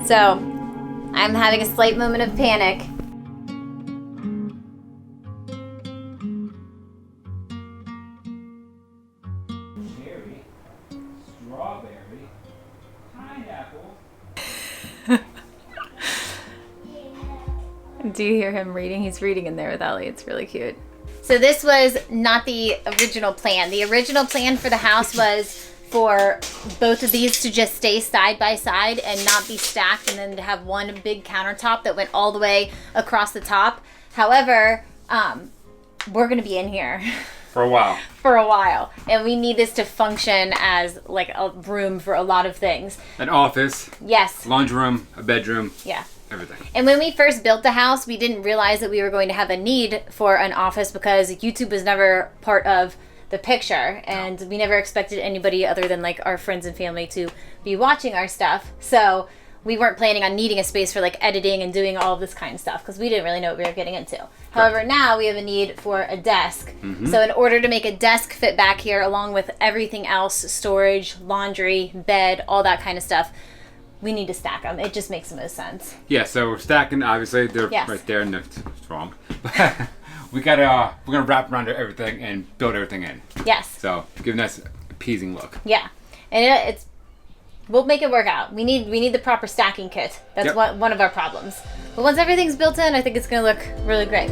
So, I'm having a slight moment of panic. Cherry, strawberry, pineapple. Do you hear him reading? He's reading in there with Ellie. It's really cute. So this was not the original plan. The original plan for the house was for both of these to just stay side by side and not be stacked, and then to have one big countertop that went all the way across the top. However, we're gonna be in here For a while. for a while, and we need this to function as like a room for a lot of things. An office, Yes. laundry room, a bedroom, Yeah. everything. And when we first built the house, we didn't realize that we were going to have a need for an office because YouTube was never part of the picture, and we never expected anybody other than like our friends and family to be watching our stuff. So we weren't planning on needing a space for like editing and doing all of this kind of stuff because we didn't really know what we were getting into. However, now we have a need for a desk. So in order to make a desk fit back here along with everything else, storage, laundry, bed, all that kind of stuff, we need to stack them. It just makes the most sense. Yeah, so we're stacking, obviously, they're Yes. right there, and it's wrong. we're gonna wrap around everything and build everything in. Yes. So, giving us an appeasing look. Yeah, and it's we'll make it work out. We need the proper stacking kit. That's Yep. one of our problems. But once everything's built in, I think it's gonna look really great.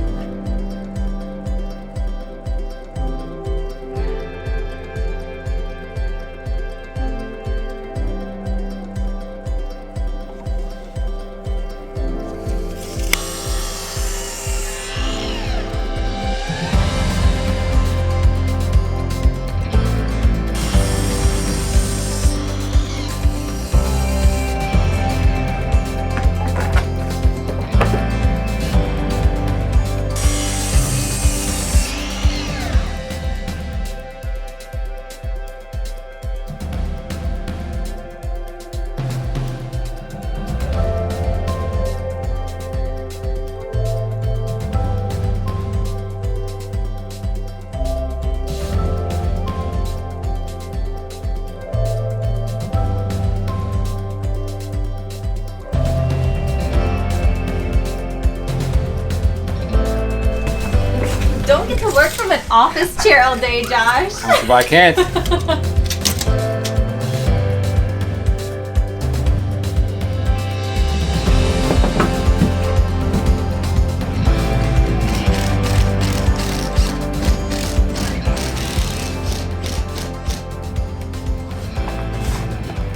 Don't get to work from an office chair all day, Josh. But I can't.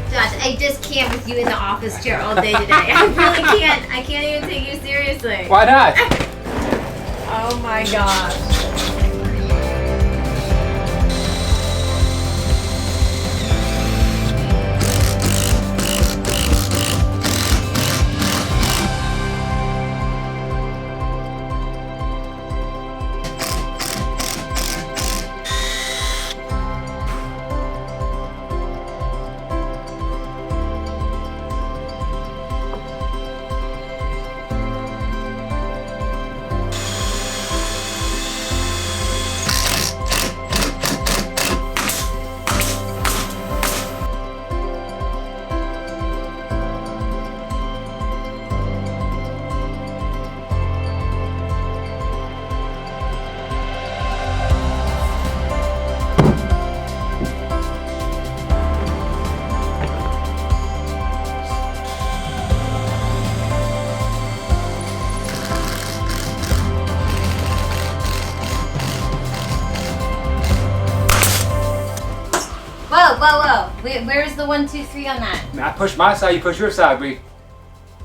Josh, I just can't with you in the office chair all day today. I really can't. I can't even take you seriously. Why not? Oh my gosh. Whoa. Where's the 1, 2, 3 on that? I push my side, you push your side. We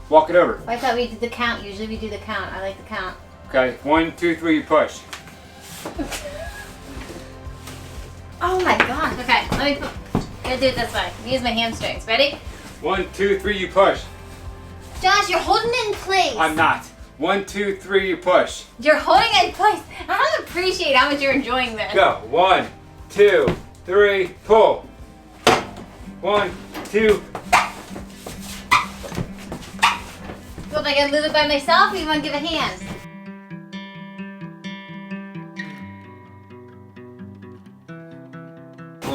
walk it over. I thought we did the count. Usually we do the count. I like the count. Okay, 1, 2, 3, you push. Oh my gosh. Okay, let me gotta do it this way. Use my hamstrings. Ready? 1, 2, 3, you push. Josh, you're holding it in place. I'm not. 1, 2, 3, you push. You're holding it in place. I don't appreciate how much you're enjoying this. Go. 1, 2, 3, pull. 1, 2. Well, am I gonna move it by myself or you wanna give a hand?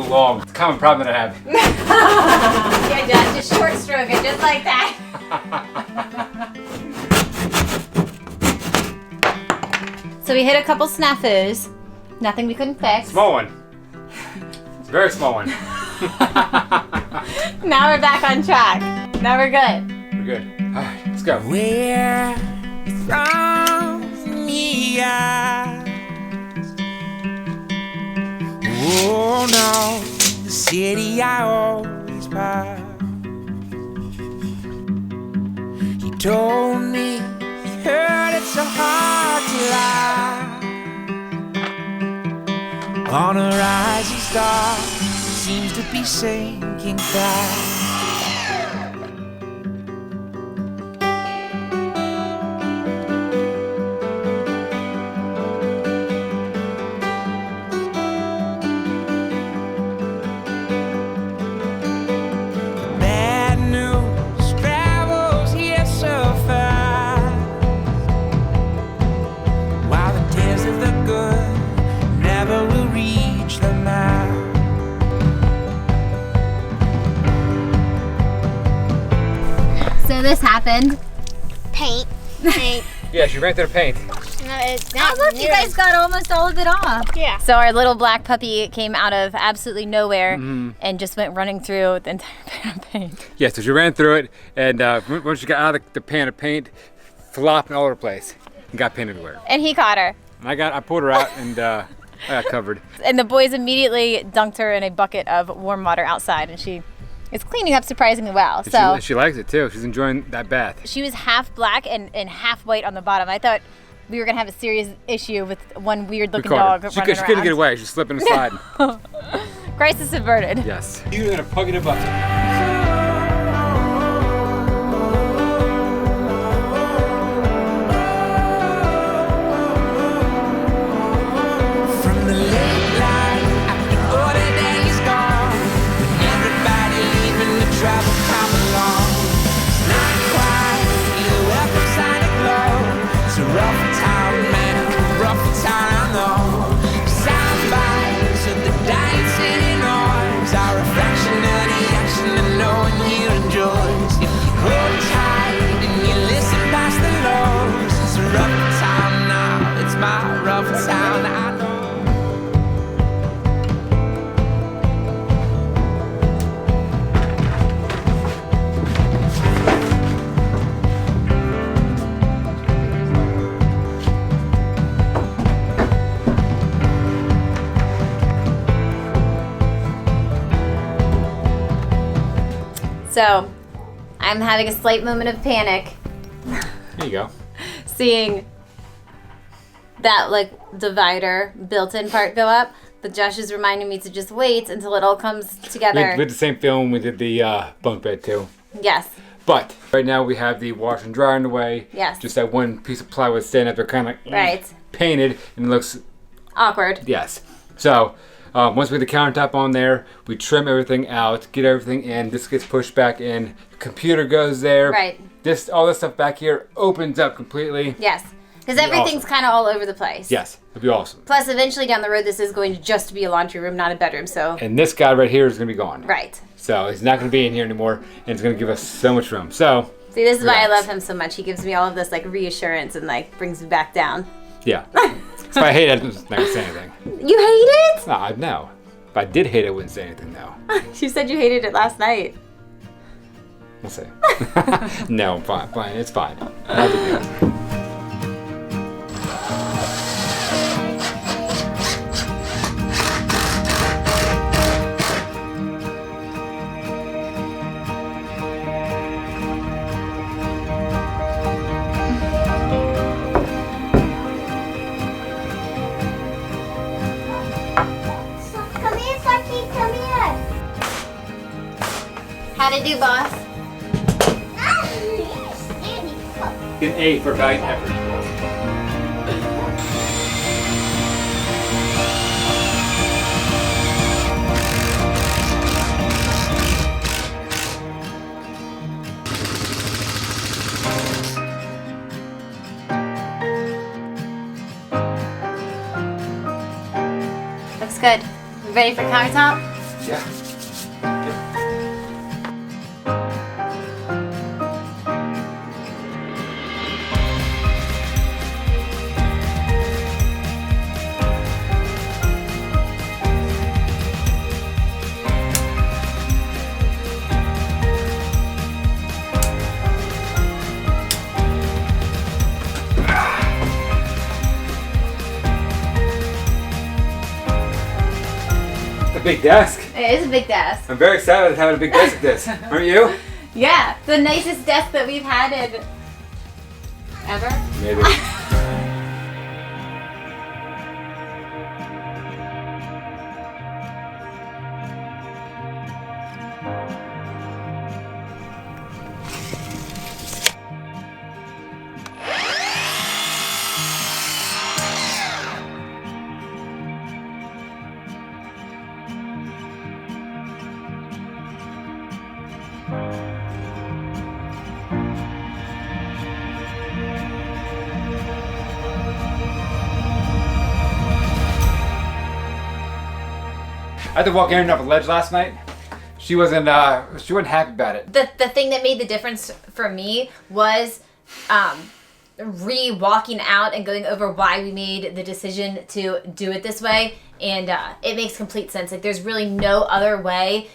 long. It's a common problem that I have. Yeah, Josh, just short stroke it, just like that. So we hit a couple snafus. Nothing we couldn't fix. Small one. It's a very small one. Now we're back on track. Now we're good. We're good. All right, let's go. Where from me oh no, the city I always pass. He told me he heard it's so hard to lie. On a rising star, seems to be sinking fast. Bad news travels here so fast, while the tales of the good never will reach the mouth. So this happened. Paint. Yeah, she ran through the paint. No, it's Oh, not. look, you guys got almost all of it off. Yeah. So our little black puppy came out of absolutely nowhere and just went running through the entire pan of paint. Yeah, so she ran through it, and once she got out of the pan of paint, flopping all over the place, and got paint everywhere. And he caught her. And I pulled her out, and I got covered. And the boys immediately dunked her in a bucket of warm water outside, and she is cleaning up surprisingly well. And So she likes it too. She's enjoying that bath. she was half black and half white on the bottom. I thought we were gonna have a serious issue with one weird We looking caught dog her. She running couldn't get around. away. She's slipping and sliding. Crisis averted. Yes. You're gonna pug in a bucket. From the late light after all the day is gone, when everybody leaving the travel come along. It's not quite the welcome sign of glow. It's a rough town, man, rough town, I know. Sound bites of the dying city noise, our reflection of the action that no one here enjoys. If you hold tight and you listen past the lows, it's a rough town now. It's my rough town, I know. So I'm having a slight moment of panic There you go. seeing that like divider built-in part go up, but Josh is reminding me to just wait until it all comes We together. did the same film. We did the bunk bed too. Yes. But right now we have the washer and dryer in the way. Yes. Just that one piece of plywood standing up there, kind of Right. painted, and it looks Awkward. yes. So once we get the countertop on there, we trim everything out, get everything in. This gets pushed back in. Computer goes there. Right. All this stuff back here opens up completely. Yes. Because It'd be everything's awesome. kind of all over the place. Yes, it'd be awesome. Plus, eventually down the road, this is going to just be a laundry room, not a bedroom. So, And this guy right here is gonna be gone. right. So he's not gonna be in here anymore, and it's gonna give us so much room. So See, this is why I Relax. love him so much. He gives me all of this like reassurance and like brings me back down. yeah. If I hate it, I'm just not gonna say anything. You hate it? No. If I did hate it, I wouldn't say anything though. You said you hated it last night. We'll see. No, fine. It's fine. Not a big deal. Come here, Saki, come here. How'd it do, boss? Get an A for valiant effort. Looks good. We ready for countertop? Yeah. Big desk. It is a big desk. I'm very excited about having a big desk like this. Aren't you? Yeah, the nicest desk that we've had in ever. Maybe. I had to walk Erin up a ledge last night. She wasn't happy about it. The thing that made the difference for me was re-walking out and going over why we made the decision to do it this way, and it makes complete sense. Like, there's really no other way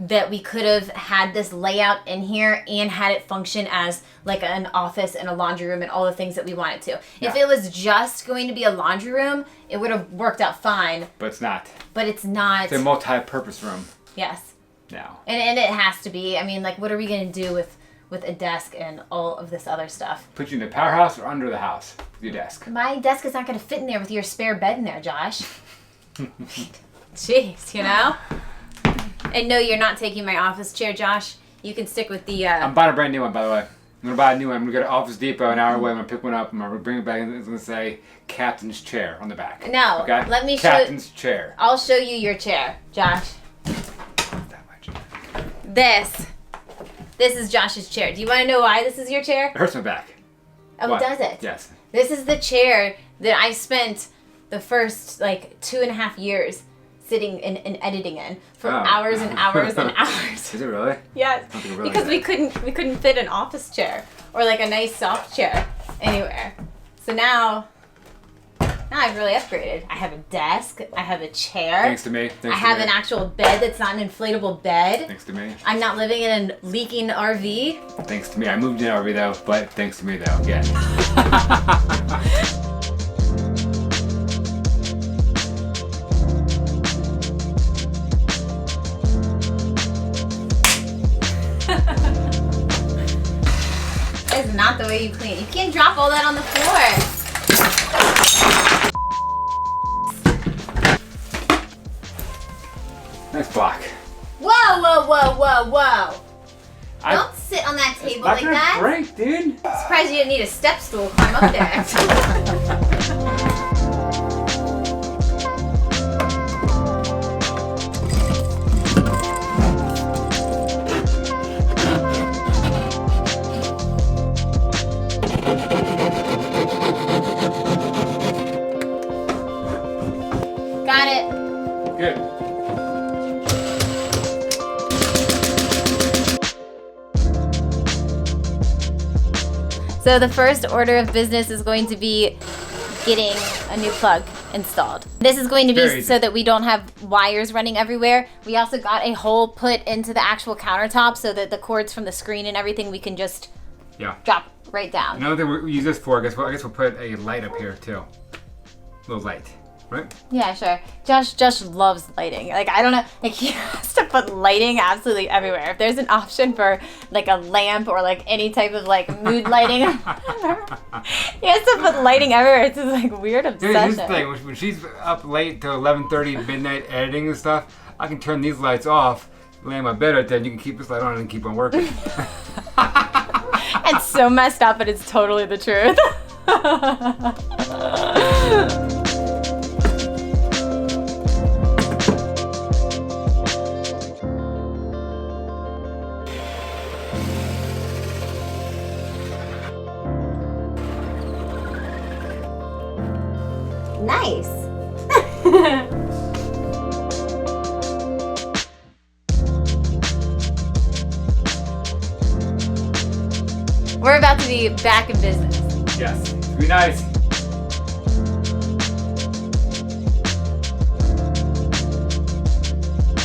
that we could have had this layout in here and had it function as like an office and a laundry room and all the things that we wanted to. Yeah. If it was just going to be a laundry room, it would have worked out fine. But it's not. But it's not. It's a multi-purpose room Yes. now. And it has to be. I mean, like, what are we going to do with a desk and all of this other stuff? Put you in the powerhouse or under the house with your desk. My desk is not going to fit in there with your spare bed in there, Josh. Jeez, you know? And no, you're not taking my office chair, Josh. You can stick with the... I'm buying a brand new one, by the way. I'm going to buy a new one. I'm going to go to Office Depot an hour away. I'm going to pick one up. I'm going to bring it back and it's going to say Captain's Chair on the back. No, Okay? let me show... Captain's Chair. I'll show you your chair, Josh. That much. This is Josh's chair. Do you want to know why this is your chair? It hurts my back. Oh, Why? does it? Yes. This is the chair that I spent the first, 2.5 years sitting and editing in for hours and hours and hours. Is it really? Yes, I don't think it really because is. we couldn't fit an office chair or like a nice soft chair anywhere. So now I've really upgraded. I have a desk. I have a chair. Thanks to me. I have an actual bed that's not an inflatable bed. Thanks to me. I'm not living in a leaking RV. Thanks to me. I moved in RV though, but thanks to me though. Yeah. That is not the way you clean. You can't drop all that on the floor. Nice block. Whoa, whoa, whoa, whoa, whoa. Don't sit on that table like that. Break, dude. I'm surprised you didn't need a step stool to climb up there. Got it. Good. So the first order of business is going to be getting a new plug installed. This is going to Very be easy. so that we don't have wires running everywhere. We also got a hole put into the actual countertop so that the cords from the screen and everything we can just Yeah. drop right down. Another thing we use this for, I guess we'll put a light up here too. A little light, right? Yeah, sure. Josh loves lighting. Like, I don't know, like, he has to put lighting absolutely everywhere. If there's an option for like a lamp or like any type of like mood lighting, he has to put lighting everywhere. It's this like weird Dude, obsession. here's the thing. When she's up late till 11:30 midnight editing and stuff, I can turn these lights off, lay in my bed right there, and you can keep this light on and keep on working. It's so messed up, but it's totally the truth. Nice. be back in business. Yes. It's gonna be nice.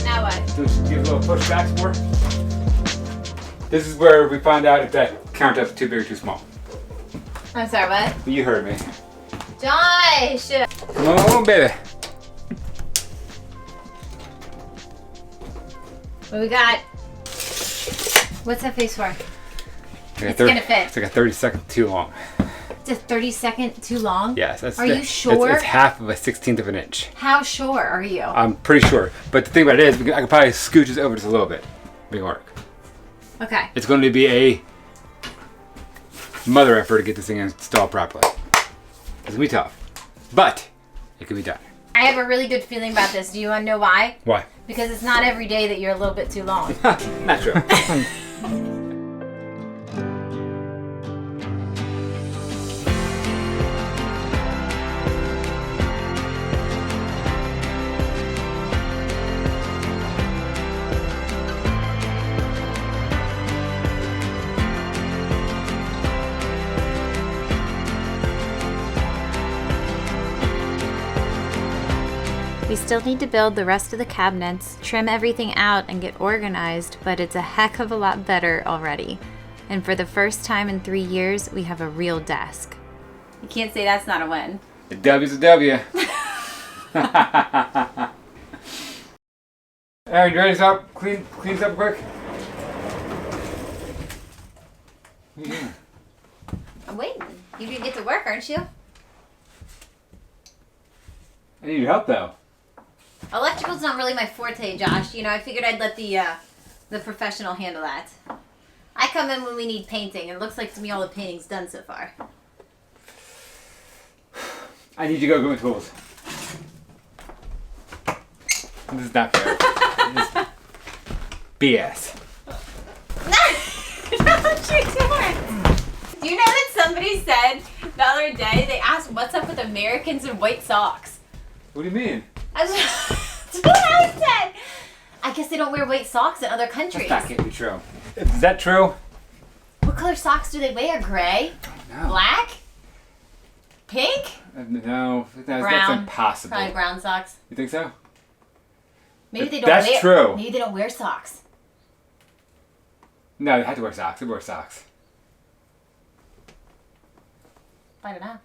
Now what? So just give a little push back more. This is where we find out if that countertop's too big or too small. I'm sorry, what? You heard me. Josh! Come on, baby. What we got? What's that face for? It's gonna fit. It's like a 30-second too long. It's a 30-second too long? Yes. That's Are you sure? It's half of a 16th of an inch. How sure are you? I'm pretty sure. But the thing about it is, I could probably scooch this over just a little bit. Make it work. Okay. It's going to be a mother effort to get this thing installed properly. It's going to be tough. But it can be done. I have a really good feeling about this. Do you want to know why? Why? Because it's not every day that you're a little bit too long. Not true. We still need to build the rest of the cabinets, trim everything out, and get organized, but it's a heck of a lot better already. And for the first time in 3 years, we have a real desk. You can't say that's not a win. A W's a W. Aaron, you ready to stop? Clean this up quick? Yeah. I'm waiting. You can get to work, aren't you? I need your help though. Electrical's not really my forte, Josh. You know, I figured I'd let the professional handle that. I come in when we need painting, and it looks like to me all the painting's done so far. I need you to go get my tools. This is not fair. This is BS. Don't you do it. Do you know that somebody said the other day, they asked what's up with Americans and white socks? What do you mean? That's what I said. I guess they don't wear white socks in other countries. That can't be true. Is that true? What color socks do they wear? Gray? No. Black? Pink? No, that's Brown. impossible. Probably brown socks. You think so? Maybe they don't That's wear. true. Maybe they don't wear socks. No, they have to wear socks. They wear socks. I don't know.